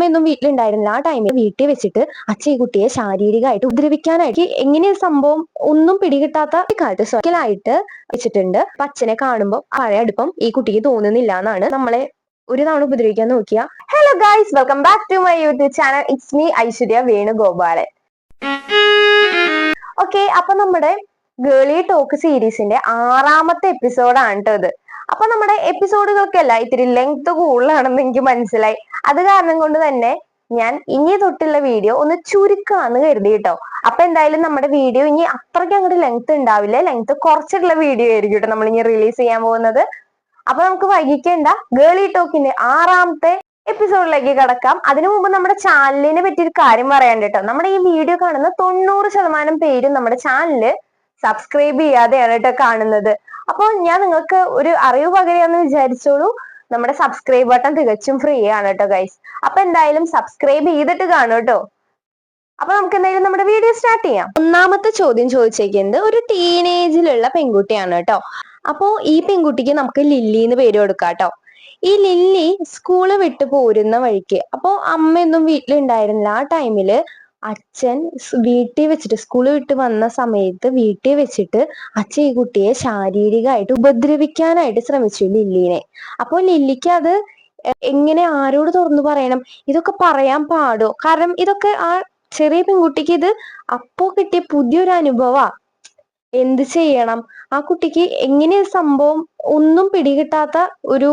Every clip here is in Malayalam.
അമ്മയൊന്നും വീട്ടിലുണ്ടായിരുന്നില്ല. ആ ടൈമിൽ വീട്ടിൽ വെച്ചിട്ട് അച്ഛൻ ഈ കുട്ടിയെ ശാരീരികമായിട്ട് ഉപദ്രവിക്കാനായിട്ട് എങ്ങനെ സംഭവം ഒന്നും പിടികിട്ടാത്ത കാലത്ത് വെച്ചിട്ടുണ്ട്. അപ്പൊ അച്ഛനെ കാണുമ്പോൾ പഴയ അടുപ്പം ഈ കുട്ടിക്ക് തോന്നുന്നില്ല എന്നാണ് നമ്മളെ ഒരു തവണ ഉപദ്രവിക്കാൻ നോക്കിയ. Hello guys, welcome back to my YouTube channel. It's me Aishwarya Venugopalan. Okay, അപ്പൊ നമ്മുടെ ഗേളി ടോക്ക് സീരീസിന്റെ 6ാമത്തെ എപ്പിസോഡാണ് കേട്ടോ ഇത്. അപ്പൊ നമ്മുടെ എപ്പിസോഡുകൾക്കല്ല ഇത്തിരി ലെങ്ത് കൂടുതലാണെന്ന് എനിക്ക് മനസ്സിലായി. അത് കാരണം കൊണ്ട് തന്നെ ഞാൻ ഇനി തൊട്ടുള്ള വീഡിയോ ഒന്ന് ചുരുക്കാന്ന് കരുതി കേട്ടോ. അപ്പൊ എന്തായാലും നമ്മുടെ വീഡിയോ ഇനി അത്രയ്ക്ക് അങ്ങോട്ട് ലെങ്ത് ഉണ്ടാവില്ല, ലെങ്ത് കുറച്ചിട്ടുള്ള വീഡിയോ ആയിരിക്കും കേട്ടോ നമ്മൾ ഇനി റിലീസ് ചെയ്യാൻ പോകുന്നത്. അപ്പൊ നമുക്ക് വൈകിക്കേണ്ട, ഗേളി ടോക്കിന്റെ 6ാമത്തെ എപ്പിസോഡിലേക്ക് കടക്കാം. അതിനു മുമ്പ് നമ്മുടെ ചാനലിനെ പറ്റി ഒരു കാര്യം പറയാൻ കേട്ടോ. നമ്മുടെ ഈ വീഡിയോ കാണുന്ന 90% പേരും നമ്മുടെ ചാനല് സബ്സ്ക്രൈബ് ചെയ്യാതെയാണ് കേട്ടോ കാണുന്നത്. അപ്പോൾ ഞാൻ നിങ്ങൾക്ക് ഒരു അറിവ് പകരാന്ന് വിചാരിച്ചോളൂ. നമ്മുടെ സബ്സ്ക്രൈബ് ബട്ടൺ തികച്ചും ഫ്രീ ആണ് കേട്ടോ ഗൈസ്. അപ്പൊ എന്തായാലും സബ്സ്ക്രൈബ് ചെയ്തിട്ട് കാണും കേട്ടോ. അപ്പൊ നമുക്ക് എന്തായാലും നമ്മുടെ വീഡിയോ സ്റ്റാർട്ട് ചെയ്യാം. ഒന്നാമത്തെ ചോദ്യം ചോദിച്ചേക്കുന്നത് ഒരു ടീനേജിലുള്ള പെൺകുട്ടിയാണ് കേട്ടോ. അപ്പോ ഈ പെൺകുട്ടിക്ക് നമുക്ക് ലില്ലി എന്ന് പേര് കൊടുക്കാം കേട്ടോ. ഈ ലില്ലി സ്കൂള് വിട്ട് പോരുന്ന വഴിക്ക്, അപ്പോ അമ്മയൊന്നും വീട്ടിലുണ്ടായിരുന്നില്ല. ആ ടൈമില് അച്ഛൻ വീട്ടിൽ വെച്ചിട്ട്, സ്കൂള് വിട്ട് വന്ന സമയത്ത് വീട്ടിൽ വെച്ചിട്ട് അച്ഛൻ ഈ കുട്ടിയെ ശാരീരികമായിട്ട് ഉപദ്രവിക്കാനായിട്ട് ശ്രമിച്ചു ലില്ലിനെ. അപ്പോൾ ലില്ലിക്ക് അത് എങ്ങനെ ആരോട് തുറന്നു പറയണം, ഇതൊക്കെ പറയാൻ പാടോ? കാരണം ഇതൊക്കെ ആ ചെറിയ പെൺകുട്ടിക്ക് ഇത് അപ്പോ കിട്ടിയ പുതിയൊരു അനുഭവാ. എന്ത് ചെയ്യണം? ആ കുട്ടിക്ക് എങ്ങനെ സംഭവം ഒന്നും പിടികിട്ടാത്ത ഒരു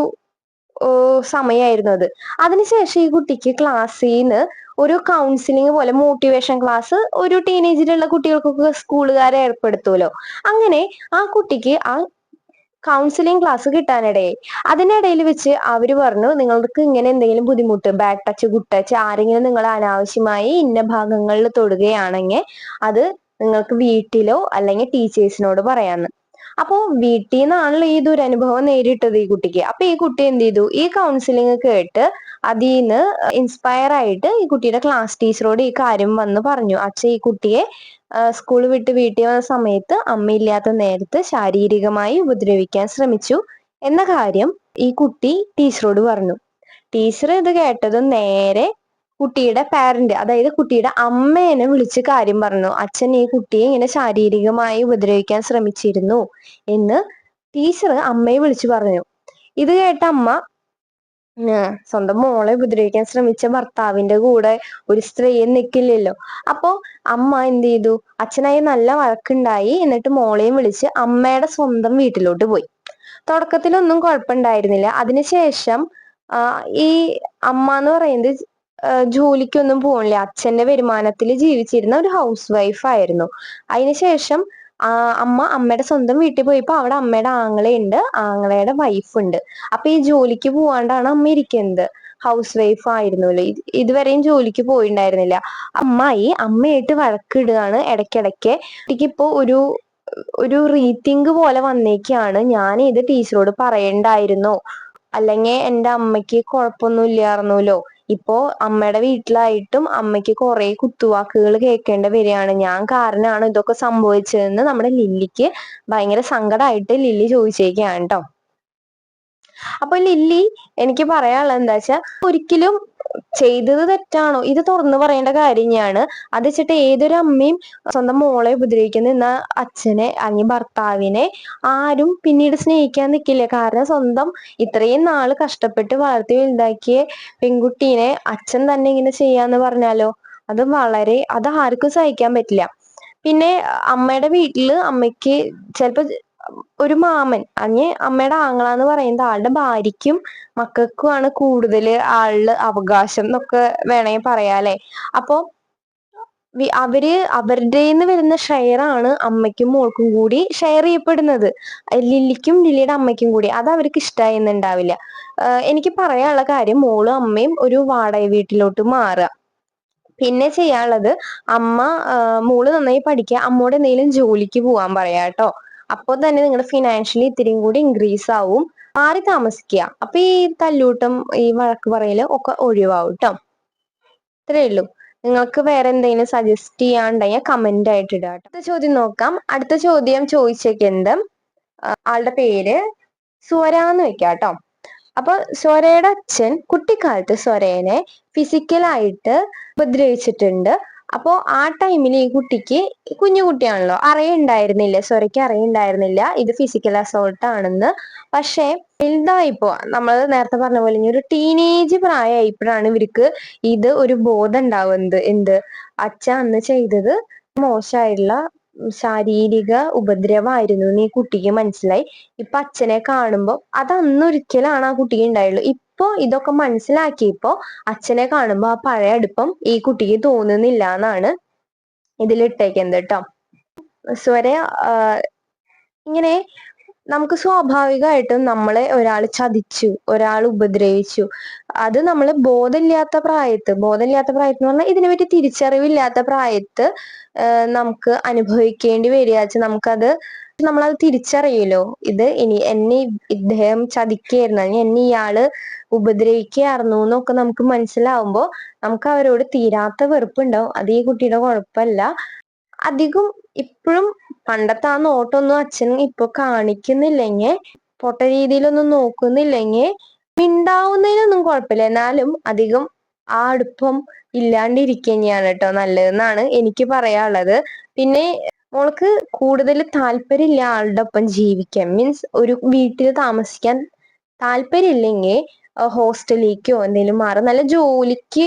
സമയമായിരുന്നു അത്. അതിനുശേഷം ഈ കുട്ടിക്ക് ക്ലാസ്സിൽ നിന്ന് ഒരു കൗൺസിലിംഗ് പോലെ മോട്ടിവേഷൻ ക്ലാസ് ഒരു ടീനേജിലുള്ള കുട്ടികൾക്കൊക്കെ സ്കൂളുകാരെ ഏർപ്പെടുത്തുമല്ലോ. അങ്ങനെ ആ കുട്ടിക്ക് ആ കൗൺസിലിംഗ് ക്ലാസ് കിട്ടാനിടയായി. അതിനിടയിൽ വെച്ച് അവര് പറഞ്ഞു, നിങ്ങൾക്ക് ഇങ്ങനെ എന്തെങ്കിലും ബുദ്ധിമുട്ട്, ബാഡ് ടച്ച്, ഗുഡ് ടച്ച്, ആരെങ്കിലും നിങ്ങൾ അനാവശ്യമായി ഇന്ന ഭാഗങ്ങളിൽ തൊടുകയാണെങ്കിൽ അത് നിങ്ങൾക്ക് വീട്ടിലോ അല്ലെങ്കിൽ ടീച്ചേഴ്സിനോട് പറയാന്ന്. അപ്പോ വീട്ടിൽ നിന്നാണല്ലോ ഈ ദുരനുഭവം നേരിട്ടത് ഈ കുട്ടിക്ക്. അപ്പൊ ഈ കുട്ടി എന്ത് ചെയ്തു, ഈ കൗൺസിലിംഗ് കേട്ട് അതിൽ നിന്ന് ഇൻസ്പയർ ആയിട്ട് ഈ കുട്ടിയുടെ ക്ലാസ് ടീച്ചറോട് ഈ കാര്യം വന്ന് പറഞ്ഞു. അച്ഛൻ ഈ കുട്ടിയെ സ്കൂൾ വിട്ട് വീട്ടിൽ വന്ന സമയത്ത് അമ്മയില്ലാത്ത നേരത്ത് ശാരീരികമായി ഉപദ്രവിക്കാൻ ശ്രമിച്ചു എന്ന കാര്യം ഈ കുട്ടി ടീച്ചറോട് പറഞ്ഞു. ടീച്ചർ ഇത് കേട്ടതും നേരെ കുട്ടിയുടെ പാരന്റ്, അതായത് കുട്ടിയുടെ അമ്മേനെ വിളിച്ച് കാര്യം പറഞ്ഞു. അച്ഛൻ ഈ കുട്ടിയെ ഇങ്ങനെ ശാരീരികമായി ഉപദ്രവിക്കാൻ ശ്രമിച്ചിരുന്നു എന്ന് ടീച്ചർ അമ്മയെ വിളിച്ചു പറഞ്ഞു. ഇത് കേട്ട അമ്മ, സ്വന്തം മോളെ ഉപദ്രവിക്കാൻ ശ്രമിച്ച ഭർത്താവിന്റെ കൂടെ ഒരു സ്ത്രീയെ നിൽക്കില്ലല്ലോ. അപ്പോ അമ്മ എന്ത് ചെയ്തു, അച്ഛനായി നല്ല വഴക്കുണ്ടായി. എന്നിട്ട് മോളെയും വിളിച്ച് അമ്മയുടെ സ്വന്തം വീട്ടിലോട്ട് പോയി. തുടക്കത്തിലൊന്നും കുഴപ്പമുണ്ടായിരുന്നില്ല. അതിനുശേഷം ഈ അമ്മ എന്ന് പറയുന്നത് ജോലിക്കൊന്നും പോണില്ല, അച്ഛന്റെ വരുമാനത്തിൽ ജീവിച്ചിരുന്ന ഒരു ഹൗസ് വൈഫ് ആയിരുന്നു. അതിനുശേഷം അമ്മയുടെ സ്വന്തം വീട്ടിൽ പോയപ്പോ അവിടെ അമ്മയുടെ ആങ്ങളയുണ്ട്, ആങ്ങളയുടെ വൈഫ് ഉണ്ട്. അപ്പൊ ഈ ജോലിക്ക് പോവാണ്ടാണ് അമ്മ ഇരിക്കുന്നത്. ഹൗസ് വൈഫ് ആയിരുന്നല്ലോ, ഇതുവരെയും ജോലിക്ക് പോയിണ്ടായിരുന്നില്ല. അമ്മയായിട്ട് വഴക്കിടുകയാണ് ഇടയ്ക്കിടയ്ക്ക്. എനിക്കിപ്പോ ഒരു റീതിങ്ക് പോലെ വന്നേക്കാണ്, ഞാൻ ഇത് ടീച്ചറോട് പറയണ്ടായിരുന്നോ, അല്ലെങ്കിൽ എൻ്റെ അമ്മയ്ക്ക് കുഴപ്പമൊന്നും ഇല്ലായിരുന്നല്ലോ. ഇപ്പോ അമ്മയുടെ വീട്ടിലായിട്ടും അമ്മയ്ക്ക് കുറെ കുത്തുവാക്കുകൾ കേൾക്കേണ്ടി വരികയാണ്, ഞാൻ കാരണമാണ് ഇതൊക്കെ സംഭവിച്ചതെന്ന് നമ്മുടെ ലില്ലിക്ക് ഭയങ്കര സങ്കടമായിട്ട് ലില്ലി ചോദിച്ചേക്കാണ് കേട്ടോ. അപ്പൊ ലില്ലി എനിക്ക് പറയാനുള്ളത് എന്താ വെച്ചാൽ, ഒരിക്കലും ചെയ്തത് തെറ്റാണോ ഇത് തുറന്നു പറയേണ്ട കാര്യമാണ്. അത് വെച്ചിട്ട് ഏതൊരു അമ്മയും സ്വന്തം മോളെ ഉപദ്രവിക്കുന്ന അച്ഛനെ അല്ലെങ്കിൽ ഭർത്താവിനെ ആരും പിന്നീട് സ്നേഹിക്കാൻ നിൽക്കില്ല. കാരണം സ്വന്തം ഇത്രയും നാള് കഷ്ടപ്പെട്ട് വളർത്തി വലുതാക്കിയ പെൺകുട്ടീനെ അച്ഛൻ തന്നെ ഇങ്ങനെ ചെയ്യാന്ന് പറഞ്ഞാലോ, അത് ആർക്കും സഹിക്കാൻ പറ്റില്ല. പിന്നെ അമ്മയുടെ വീട്ടില് അമ്മയ്ക്ക് ചിലപ്പോ ഒരു മാമൻ, അമ്മയുടെ ആങ്ങളാന്ന് പറയുന്നത് ആളുടെ ഭാര്യയ്ക്കും മക്കൾക്കുമാണ് കൂടുതൽ ആളില് അവകാശം എന്നൊക്കെ വേണമെങ്കിൽ പറയാല്ലേ. അപ്പൊ അവരുടെ വരുന്ന ഷെയർ ആണ് അമ്മയ്ക്കും മോൾക്കും കൂടി ഷെയർ ചെയ്യപ്പെടുന്നത്, ലില്ലിക്കും ലില്ലിയുടെ അമ്മയ്ക്കും കൂടി. അത് അവർക്ക് ഇഷ്ടമായിരുന്നുണ്ടാവില്ല. എനിക്ക് പറയാനുള്ള കാര്യം, മോളും അമ്മയും ഒരു വാടക വീട്ടിലോട്ട് മാറുക. പിന്നെ ചെയ്യാനുള്ളത്, മോള് നന്നായി പഠിക്കുക, അമ്മോട് എന്തെങ്കിലും ജോലിക്ക് പോവാൻ പറയാ കേട്ടോ. അപ്പോൾ തന്നെ നിങ്ങളുടെ ഫിനാൻഷ്യലി ഇത്തിരിയും കൂടി ഇൻക്രീസ് ആവും. മാറി താമസിക്കുക. അപ്പൊ ഈ തല്ലൂട്ടം, ഈ വഴക്ക് പറയല് ഒക്കെ ഒഴിവാവും കേട്ടോ. ഇത്രയേ ഉള്ളൂ. നിങ്ങൾക്ക് വേറെ എന്തെങ്കിലും സജസ്റ്റ് ചെയ്യാണ്ടെങ്കിൽ കമന്റ് ആയിട്ട് ഇടുക. അടുത്ത ചോദ്യം നോക്കാം. അടുത്ത ചോദ്യം ചോദിച്ചേക്കുന്നത്, ആളുടെ പേര് സ്വര എന്ന് വെക്കാം കേട്ടോ. അപ്പൊ സ്വരയുടെ അച്ഛൻ കുട്ടിക്കാലത്ത് സ്വരേനെ ഫിസിക്കലായിട്ട് ഉപദ്രവിച്ചിട്ടുണ്ട്. അപ്പോ ആ ടൈമിൽ ഈ കുട്ടിക്ക്, കുഞ്ഞു കുട്ടിയാണല്ലോ, അറിയണ്ടായിരുന്നില്ല, സ്വരയ്ക്ക് അറിയണ്ടായിരുന്നില്ല ഇത് ഫിസിക്കൽ അസോൾട്ട് ആണെന്ന്. പക്ഷെ വലുതായിപ്പോ നമ്മൾ നേരത്തെ പറഞ്ഞ പോലെ ഒരു ടീനേജ് പ്രായമായപ്പോഴാണ് ഇവർക്ക് ഇത് ഒരു ബോധം ഉണ്ടാവുന്നത്. എന്ത്, അച്ഛ അന്ന് ചെയ്തത് മോശമായിട്ടുള്ള ശാരീരിക ഉപദ്രവമായിരുന്നു എന്ന് ഈ കുട്ടിക്ക് മനസ്സിലായി. ഇപ്പൊ അച്ഛനെ കാണുമ്പോൾ അത് അന്നൊരിക്കലാണ് ആ കുട്ടിക്ക് ഉണ്ടായുള്ളൂ. ഇപ്പൊ ഇതൊക്കെ മനസ്സിലാക്കിയപ്പോ അച്ഛനെ കാണുമ്പോ ആ പഴയ അടുപ്പം ഈ കുട്ടിക്ക് തോന്നുന്നില്ല എന്നാണ് ഇതിലിട്ടേക്കുന്നത് കേട്ടോ. സ്വര ഇങ്ങനെ നമുക്ക് സ്വാഭാവികമായിട്ടും നമ്മളെ ഒരാൾ ചതിച്ചു, ഒരാൾ ഉപദ്രവിച്ചു, അത് നമ്മൾ ബോധമില്ലാത്ത പ്രായത്ത് എന്ന് പറഞ്ഞാൽ ഇതിനെ പറ്റി തിരിച്ചറിവില്ലാത്ത പ്രായത്ത് നമുക്ക് അനുഭവിക്കേണ്ടി വരിക. നമുക്കത് നമ്മളത് തിരിച്ചറിയുമല്ലോ, ഇത് എന്നെ ഇദ്ദേഹം ചതിക്കുകയായിരുന്നു, അല്ലെങ്കിൽ എന്നെ ഇയാള് ഉപദ്രവിക്കുകയായിരുന്നു എന്നൊക്കെ നമുക്ക് മനസ്സിലാവുമ്പോൾ നമുക്ക് അവരോട് തീരാത്ത വെറുപ്പുണ്ടാവും. അത് ഈ കുട്ടിയുടെ കുഴപ്പമല്ല. അധികം ഇപ്പോഴും പണ്ടത്തെ ആ നോട്ടൊന്നും അച്ഛൻ ഇപ്പൊ കാണിക്കുന്നില്ലെങ്കിൽ, പൊട്ട രീതിയിലൊന്നും നോക്കുന്നില്ലെങ്കിൽ മിണ്ടാവുന്നതിനൊന്നും കുഴപ്പമില്ല. എന്നാലും അധികം ആ അടുപ്പം ഇല്ലാണ്ടിരിക്കുക തന്നെയാണ് കേട്ടോ നല്ലതെന്നാണ് എനിക്ക് പറയാനുള്ളത്. പിന്നെ മോൾക്ക് കൂടുതൽ താല്പര്യമില്ല ആളുടെ ഒപ്പം ജീവിക്കാൻ, മീൻസ് ഒരു വീട്ടിൽ താമസിക്കാൻ താല്പര്യമില്ലെങ്കിൽ ഹോസ്റ്റലിലേക്കോ എന്തെങ്കിലും മാറും, നല്ല ജോലിക്ക്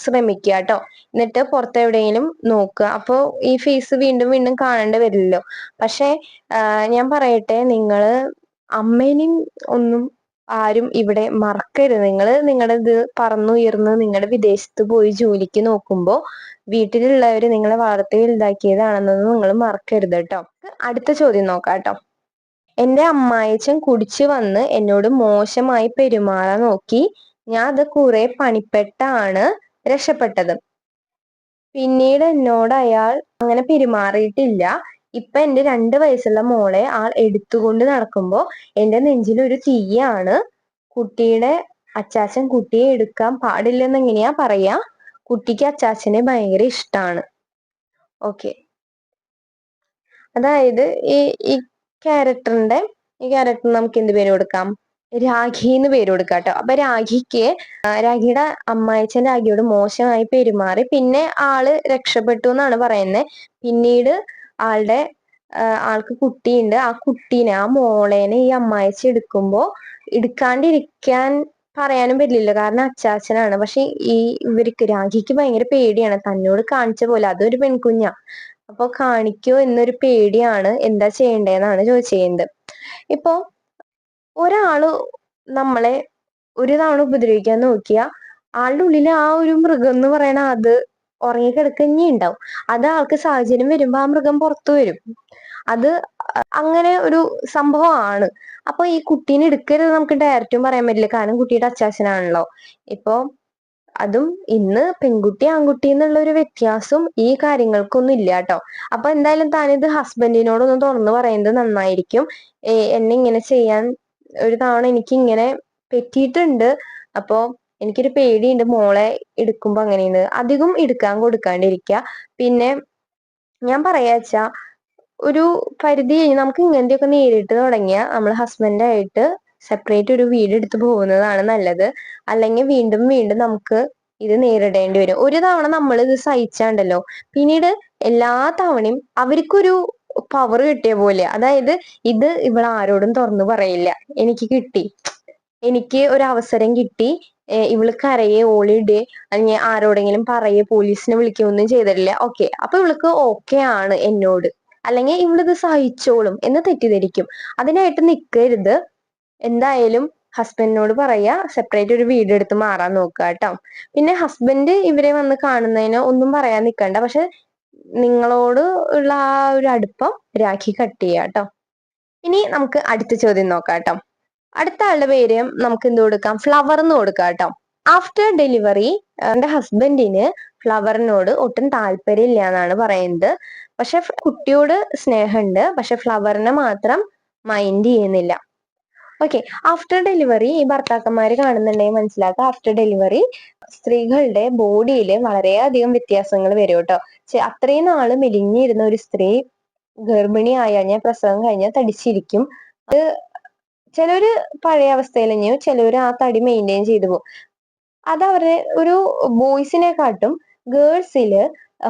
ശ്രമിക്കുക കേട്ടോ. എന്നിട്ട് പുറത്ത് എവിടെയെങ്കിലും നോക്കുക. അപ്പോൾ ഈ ഫേസ് വീണ്ടും വീണ്ടും കാണേണ്ടി വരില്ലല്ലോ. പക്ഷെ ഞാൻ പറയട്ടെ, നിങ്ങള് അമ്മേനെയും ഒന്നും ആരും ഇവിടെ മറക്കരുത്. നിങ്ങളുടെ ഇത് പറന്നുയർന്ന് നിങ്ങളുടെ വിദേശത്ത് പോയി ജോലിക്ക് നോക്കുമ്പോ വീട്ടിലുള്ളവര് നിങ്ങളെ വളർത്തി വലുതാക്കിയതാണെന്നൊന്നും നിങ്ങൾ മറക്കരുത് കേട്ടോ. അടുത്ത ചോദ്യം നോക്കാം കേട്ടോ. എന്റെ അമ്മായിച്ചൻ കുടിച്ചു വന്ന് എന്നോട് മോശമായി പെരുമാറാൻ നോക്കി. ഞാൻ അത് കുറെ പണിപ്പെട്ടാണ് രക്ഷപ്പെട്ടത്. പിന്നീട് എന്നോട് അയാൾ അങ്ങനെ പെരുമാറിയിട്ടില്ല. ഇപ്പൊ എന്റെ 2 വയസ്സുള്ള മോളെ ആൾ എടുത്തുകൊണ്ട് നടക്കുമ്പോ എന്റെ നെഞ്ചിൽ ഒരു തീയാണ്. കുട്ടിയുടെ അച്ചാച്ചൻ കുട്ടിയെ എടുക്കാൻ പാടില്ലെന്ന് എങ്ങനെയാ പറയാ? കുട്ടിക്ക് അച്ചാച്ചനെ ഭയങ്കര ഇഷ്ടാണ്. ഓക്കെ, അതായത് ഈ ഈ ക്യാരക്ടറിന് നമുക്ക് എന്ത് പേര് കൊടുക്കാം? രാഖി എന്ന് പേര് കൊടുക്കാം കേട്ടോ. അപ്പൊ രാഖിയുടെ അമ്മായിച്ചൻ രാഖിയോട് മോശമായി പെരുമാറി, പിന്നെ ആള് രക്ഷപ്പെട്ടു എന്നാണ് പറയുന്നത്. പിന്നീട് ആൾക്ക് കുട്ടിയുണ്ട്. ആ മോളേനെ ഈ അമ്മായിച്ച എടുക്കുമ്പോ എടുക്കാണ്ടിരിക്കാൻ പറയാനും പറ്റില്ല, കാരണം അച്ചാച്ചനാണ്. പക്ഷെ രാഖിക്ക് ഭയങ്കര പേടിയാണ്, തന്നോട് കാണിച്ച പോലെ, അതൊരു പെൺകുഞ്ഞാ, അപ്പൊ കാണിക്കോ എന്നൊരു പേടിയാണ്. എന്താ ചെയ്യേണ്ടതെന്നാണ് ചോദിച്ചിരുന്നത്. ഇപ്പൊ ഒരാള് നമ്മളെ ഒരു തവണ ഉപദ്രവിക്കാൻ നോക്കിയ ആളുടെ ഉള്ളിൽ ആ ഒരു മൃഗം എന്ന് പറയണ അത് ഉറങ്ങിക്കിടക്കഞ്ഞി ഉണ്ടാവും. അത് ആൾക്ക് സാഹചര്യം വരുമ്പോ ആ മൃഗം പുറത്തു വരും. അത് അങ്ങനെ ഒരു സംഭവമാണ്. അപ്പൊ ഈ കുട്ടീനെ എടുക്കരുത് നമുക്ക് ഡയറക്റ്റും പറയാൻ പറ്റില്ല, കാരണം കുട്ടിയുടെ അച്ചാച്ചനാണല്ലോ. ഇപ്പൊ അതും ഇന്ന് പെൺകുട്ടി ആൺകുട്ടി എന്നുള്ള ഒരു വ്യത്യാസം ഈ കാര്യങ്ങൾക്കൊന്നും ഇല്ല കേട്ടോ. അപ്പൊ എന്തായാലും താനിത് ഹസ്ബൻഡിനോടൊന്ന് തുറന്നു പറയുന്നത് നന്നായിരിക്കും. എന്നെ ഇങ്ങനെ ചെയ്യാൻ ഒരു തവണ എനിക്ക് ഇങ്ങനെ പറ്റിയിട്ടുണ്ട്, അപ്പോ എനിക്കൊരു പേടിയുണ്ട് മോളെ എടുക്കുമ്പോ. അങ്ങനെയുണ്ട്, അധികം എടുക്കാൻ കൊടുക്കാണ്ടിരിക്കുക. പിന്നെ ഞാൻ പറയാച്ചാ, ഒരു പരിധി കഴിഞ്ഞ് നമുക്ക് ഇങ്ങനത്തെയൊക്കെ നേരിട്ട് തുടങ്ങിയ നമ്മൾ ഹസ്ബൻഡായിട്ട് സെപ്പറേറ്റ് ഒരു വീട് എടുത്ത് പോകുന്നതാണ് നല്ലത്. അല്ലെങ്കിൽ വീണ്ടും വീണ്ടും നമുക്ക് ഇത് നേരിടേണ്ടി വരും. ഒരു തവണ നമ്മൾ ഇത് സഹിച്ചാണ്ടല്ലോ, പിന്നീട് എല്ലാ തവണയും അവർക്കൊരു പവർ കിട്ടിയ പോലെ, അതായത് ഇത് ആരോടും തുറന്നു പറയില്ല, എനിക്ക് ഒരു അവസരം കിട്ടി, ഇവള് കരയെ ഓളിയിടെ അല്ലെങ്കിൽ ആരോടെങ്കിലും പറയെ പോലീസിനെ വിളിക്കുകയൊന്നും ചെയ്തിട്ടില്ല, ഓക്കെ, അപ്പൊ ഇവൾക്ക് ഓക്കെ ആണ് എന്നോട്, അല്ലെങ്കിൽ ഇവളിത് സഹിച്ചോളും എന്ന് തെറ്റിദ്ധരിക്കും. അതിനായിട്ട് നിൽക്കരുത്. എന്തായാലും ഹസ്ബൻഡിനോട് പറയാ സെപ്പറേറ്റ് ഒരു വീട് എടുത്ത് മാറാൻ നോക്കുക കേട്ടോ. പിന്നെ ഹസ്ബൻഡ് ഇവരെ വന്ന് കാണുന്നതിന് ഒന്നും പറയാൻ നിൽക്കണ്ട, പക്ഷെ നിങ്ങളോട് ഉള്ള ആ ഒരു അടുപ്പം രാഖി കട്ട് ചെയ്യാം കേട്ടോ. ഇനി നമുക്ക് അടുത്ത ചോദ്യം നോക്കാം കേട്ടോ. അടുത്ത ആളുടെ പേര് നമുക്ക് എന്ത് കൊടുക്കാം? ഫ്ലവർ എന്ന് കൊടുക്കാം കേട്ടോ. ആഫ്റ്റർ ഡെലിവറി എന്റെ ഹസ്ബൻഡിന് ഫ്ലവറിനോട് ഒട്ടും താല്പര്യമില്ല എന്നാണ് പറയുന്നത്. പക്ഷെ കുട്ടിയോട് സ്നേഹമുണ്ട്, പക്ഷെ ഫ്ലവറിനെ മാത്രം മൈൻഡ് ചെയ്യുന്നില്ല. ഓക്കെ, ആഫ്റ്റർ ഡെലിവറി ഈ ഭർത്താക്കന്മാര് കാണുന്നുണ്ടെങ്കിൽ മനസ്സിലാക്കുക, ആഫ്റ്റർ ഡെലിവറി സ്ത്രീകളുടെ ബോഡിയിൽ വളരെയധികം വ്യത്യാസങ്ങൾ വരും കേട്ടോ. അത്രയും നാള് മെലിഞ്ഞിരുന്ന ഒരു സ്ത്രീ ഗർഭിണി ആയാൽ പ്രസവം കഴിഞ്ഞാൽ തടിച്ചിരിക്കും. അത് ചിലര് പഴയ അവസ്ഥയിൽ തന്നെയോ, ചിലവര് ആ തടി മെയിൻറ്റെയിൻ ചെയ്തു പോകും. അതവരുടെ ഒരു ബോയ്സിനെക്കാട്ടും ഗേൾസില്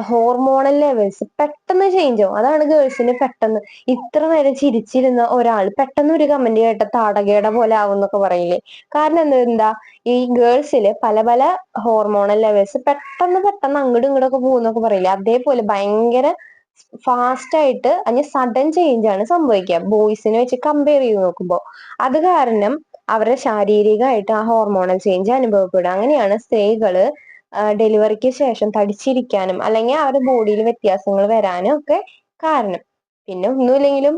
ഹോർമോണൽ ലെവൽസ് പെട്ടെന്ന് ചേഞ്ച് ആവും. അതാണ് ഗേൾസിന് പെട്ടെന്ന് ഇത്ര നേരം ചിരിച്ചിരുന്ന ഒരാൾ പെട്ടെന്ന് ഒരു കമന്റ് കേട്ട താടകയുടെ പോലെ ആവും എന്നൊക്കെ പറയില്ലേ. കാരണം എന്താ, ഈ ഗേൾസില് പല പല ഹോർമോണൽ ലെവൽസ് പെട്ടെന്ന് പെട്ടെന്ന് അങ്ങോട്ടും ഇങ്ങോട്ടൊക്കെ പോകുന്നൊക്കെ പറയില്ലേ, അതേപോലെ ഭയങ്കര ഫാസ്റ്റ് ആയിട്ട് അതിന് സഡൻ ചേഞ്ച് ആണ് സംഭവിക്കുക ബോയ്സിനെ വെച്ച് കമ്പയർ ചെയ്ത് നോക്കുമ്പോൾ. അത് കാരണം അവരുടെ ശാരീരികമായിട്ട് ആ ഹോർമോണൽ ചേഞ്ച് അനുഭവപ്പെടും. അങ്ങനെയാണ് സ്ത്രീകള് ഡെലിവറിക്ക് ശേഷം തടിച്ചിരിക്കാനും അല്ലെങ്കിൽ അവരുടെ ബോഡിയിൽ വ്യത്യാസങ്ങൾ വരാനും ഒക്കെ കാരണം. പിന്നെ ഒന്നുമില്ലെങ്കിലും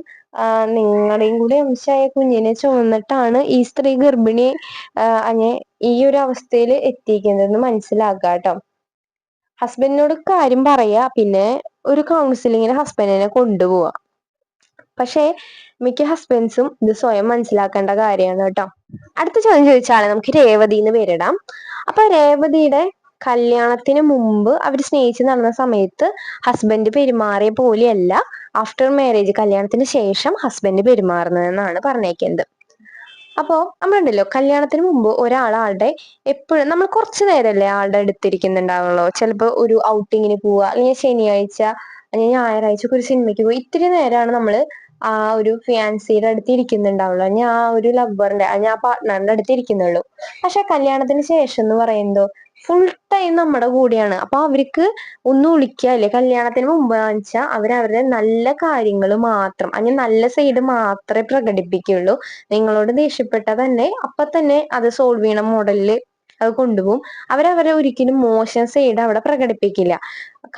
നിങ്ങളുടെയും കൂടി അംശമായ കുഞ്ഞിനെ ചുമന്നിട്ടാണ് ഈ സ്ത്രീ ഗർഭിണി അങ്ങനെ ഈ ഒരു അവസ്ഥയിൽ എത്തിക്കുന്നതെന്ന് മനസ്സിലാക്കുക കേട്ടോ. ഹസ്ബൻഡിനോട് കാര്യം പറയാ, പിന്നെ ഒരു കൗൺസിലിങ്ങിന് ഹസ്ബൻഡിനെ കൊണ്ടുപോവാ. പക്ഷെ മിക്ക ഹസ്ബൻഡ്സും ഇത് സ്വയം മനസ്സിലാക്കേണ്ട കാര്യമാണ് കേട്ടോ. അടുത്ത ചോദ്യം ചോദിച്ചാല് നമുക്ക് രേവതി എന്ന് പേരിടാം. അപ്പൊ രേവതിയുടെ കല്യാണത്തിന് മുമ്പ് അവർ സ്നേഹിച്ച് നടന്ന സമയത്ത് ഹസ്ബൻഡ് പെരുമാറിയ പോലെയല്ല ആഫ്റ്റർ മാരേജ് കല്യാണത്തിന് ശേഷം ഹസ്ബൻഡ് പെരുമാറുന്നതെന്നാണ് പറഞ്ഞേക്കുന്നത്. അപ്പോ നമ്മളുണ്ടല്ലോ കല്യാണത്തിന് മുമ്പ് ഒരാളുടെ എപ്പോഴും നമ്മൾ കുറച്ചു നേരമല്ലേ ആളുടെ അടുത്തിരിക്കുന്നുണ്ടാവുള്ളൂ. ചിലപ്പോ ഒരു ഔട്ടിങ്ങിന് പോവുക, അല്ലെങ്കിൽ ശനിയാഴ്ച അല്ലെങ്കിൽ ഞായറാഴ്ച ഒരു സിനിമയ്ക്ക് പോയി ഇത്തിരി നേരമാണ് നമ്മള് ആ ഒരു ഫിയാൻസിയുടെ അടുത്ത് ഇരിക്കുന്നുണ്ടാവുള്ളൂ, അല്ലെങ്കിൽ ആ ഒരു ലവറിന്റെ അല്ലെങ്കിൽ ആ പാർട്ട്ണറിന്റെ അടുത്ത് ഇരിക്കുന്നുള്ളൂ. പക്ഷെ കല്യാണത്തിന് ശേഷം എന്ന് പറയുമ്പോൾ ഫുൾ ടൈം നമ്മുടെ കൂടെയാണ്. അപ്പൊ അവർക്ക് ഒന്നും ഒളിക്കാല്ലേ. കല്യാണത്തിന് മുമ്പ് വെച്ചാൽ അവരവരുടെ നല്ല കാര്യങ്ങൾ മാത്രം, അങ്ങനെ നല്ല സൈഡ് മാത്രമേ പ്രകടിപ്പിക്കുള്ളൂ. നിങ്ങളോട് ദേഷ്യപ്പെട്ട തന്നെ അപ്പൊ തന്നെ അത് സോൾവ് ചെയ്യണ മോഡലില് അത് കൊണ്ടുപോകും. അവരവരെ ഒരിക്കലും മോശം സൈഡ് അവിടെ പ്രകടിപ്പിക്കില്ല.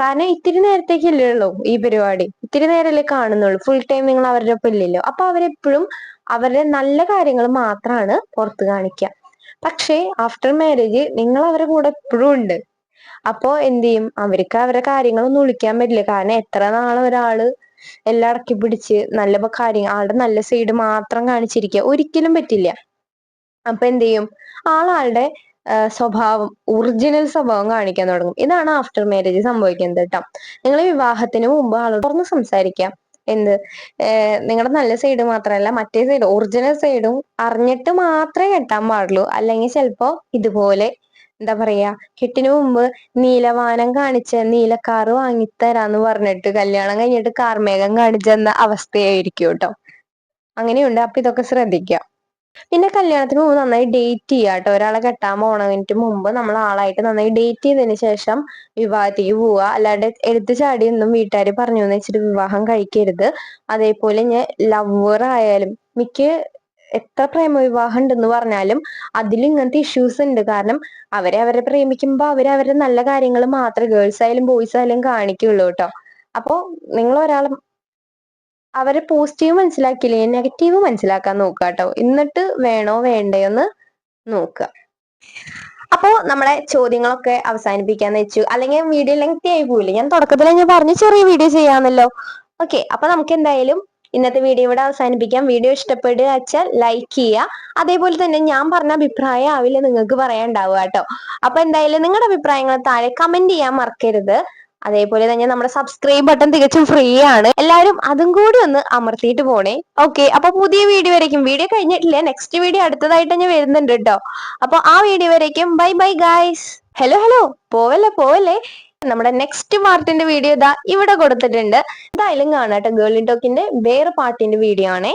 കാരണം ഇത്തിരി നേരത്തേക്കല്ലേ ഉള്ളൂ ഈ പരിപാടി, ഇത്തിരി നേരല്ലേ കാണുന്നുള്ളൂ, ഫുൾ ടൈം നിങ്ങൾ അവരുടെ ഒപ്പം ഇല്ലല്ലോ. അപ്പൊ അവരെപ്പോഴും അവരുടെ നല്ല കാര്യങ്ങൾ മാത്രമാണ് പുറത്ത് കാണിക്കുക. പക്ഷേ ആഫ്റ്റർ മാരേജ് നിങ്ങൾ അവരുടെ കൂടെ എപ്പോഴും ഉണ്ട്. അപ്പോ എന്ത് ചെയ്യും, അവർക്ക് അവരുടെ കാര്യങ്ങളൊന്നും ഒളിക്കാൻ പറ്റില്ല. കാരണം എത്ര നാളെ ഒരാള് എല്ലാം അടക്കി പിടിച്ച് നല്ല കാര്യം ആളുടെ നല്ല സൈഡ് മാത്രം കാണിച്ചിരിക്കുക ഒരിക്കലും പറ്റില്ല. അപ്പൊ എന്ത് ചെയ്യും, ആളുടെ സ്വഭാവം ഒറിജിനൽ സ്വഭാവം കാണിക്കാൻ തുടങ്ങും. ഇതാണ് ആഫ്റ്റർ മാരേജ് സംഭവിക്കുന്നത് കേട്ടോ. നിങ്ങൾ വിവാഹത്തിന് മുമ്പ് ആളോട് തുറന്ന് സംസാരിക്കാം. എന്ത് നിങ്ങളുടെ നല്ല സൈഡ് മാത്രമല്ല മറ്റേ സൈഡ് ഒറിജിനൽ സൈഡും അറിഞ്ഞിട്ട് മാത്രമേ കെട്ടാൻ പാടുള്ളൂ. അല്ലെങ്കിൽ ചിലപ്പോ ഇതുപോലെ എന്താ പറയാ, കെട്ടിനു മുമ്പ് നീലവാനം കാണിച്ച നീലക്കാറ് വാങ്ങിത്തരാന്ന് പറഞ്ഞിട്ട് കല്യാണം കഴിഞ്ഞിട്ട് കാർമേഘം കാണിച്ചെന്ന അവസ്ഥയായിരിക്കും കേട്ടോ. അങ്ങനെയുണ്ട്. അപ്പൊ ഇതൊക്കെ ശ്രദ്ധിക്കാം. പിന്നെ കല്യാണത്തിന് മുമ്പ് നന്നായി ഡേറ്റ് ചെയ്യുക കേട്ടോ. ഒരാളെ കെട്ടാൻ പോണതിന് മുമ്പ് നമ്മൾ ആളായിട്ട് നന്നായി ഡേറ്റ് ചെയ്തതിന് ശേഷം വിവാഹത്തേക്ക് പോവുക. അല്ലാണ്ട് എടുത്തു ചാടിയൊന്നും വീട്ടുകാർ പറഞ്ഞു എന്ന് വെച്ചിട്ട് വിവാഹം കഴിക്കരുത്. അതേപോലെ ഞാൻ ലവർ ആയാലും എത്ര പ്രേമവിവാഹം ഉണ്ടെന്ന് പറഞ്ഞാലും അതിൽ ഇങ്ങനത്തെ ഇഷ്യൂസ് ഉണ്ട്. കാരണം അവരെ പ്രേമിക്കുമ്പോ അവരുടെ നല്ല കാര്യങ്ങൾ മാത്രമേ ഗേൾസ് ആയാലും ബോയ്സ് ആയാലും കാണിക്കുള്ളൂ കേട്ടോ. അപ്പോ നിങ്ങൾ ഒരാളെ അവരെ പോസിറ്റീവ് മനസ്സിലാക്കിയില്ലേ നെഗറ്റീവ് മനസ്സിലാക്കാൻ നോക്കുക കേട്ടോ. എന്നിട്ട് വേണോ വേണ്ടയോ എന്ന് നോക്കുക. അപ്പോ നമ്മളെ ചോദ്യങ്ങളൊക്കെ അവസാനിപ്പിക്കാന്ന് വെച്ചു, അല്ലെങ്കിൽ വീഡിയോ ലെങ്തി ആയി പോയില്ലേ. ഞാൻ തുടക്കത്തിൽ ഞാൻ പറഞ്ഞു ചെറിയ വീഡിയോ ചെയ്യാന്നല്ലോ. ഓക്കെ, അപ്പൊ നമുക്ക് എന്തായാലും ഇന്നത്തെ വീഡിയോ ഇവിടെ അവസാനിപ്പിക്കാം. വീഡിയോ ഇഷ്ടപ്പെടുക വെച്ചാൽ ലൈക്ക് ചെയ്യുക. അതേപോലെ തന്നെ ഞാൻ പറഞ്ഞ അഭിപ്രായം ആവില്ല നിങ്ങൾക്ക് പറയാനുണ്ടാവുക കേട്ടോ. അപ്പൊ എന്തായാലും നിങ്ങളുടെ അഭിപ്രായങ്ങൾ താഴെ കമന്റ് ചെയ്യാൻ മറക്കരുത്. അതേപോലെ തന്നെ നമ്മുടെ സബ്സ്ക്രൈബ് ബട്ടൺ തികച്ചും ഫ്രീ ആണ്, എല്ലാവരും അതും കൂടി ഒന്ന് അമർത്തിയിട്ട് പോണേ. ഓക്കെ, അപ്പൊ പുതിയ വീഡിയോ വരയ്ക്കും. വീഡിയോ കഴിഞ്ഞിട്ടില്ല, നെക്സ്റ്റ് വീഡിയോ അടുത്തതായിട്ട് ഞാൻ വരുന്നുണ്ട് കേട്ടോ. അപ്പൊ ആ വീഡിയോ വരയ്ക്കും. Bye bye guys. Hello hello, പോവല്ലേ. നമ്മുടെ നെക്സ്റ്റ് പാർട്ടിന്റെ വീഡിയോ ഇതാ ഇവിടെ കൊടുത്തിട്ടുണ്ട്. എന്തായാലും കാണാട്ടോ. ഗേൾ ഇൻ ടോക്കിന്റെ വേറെ പാർട്ടിന്റെ വീഡിയോ ആണേ.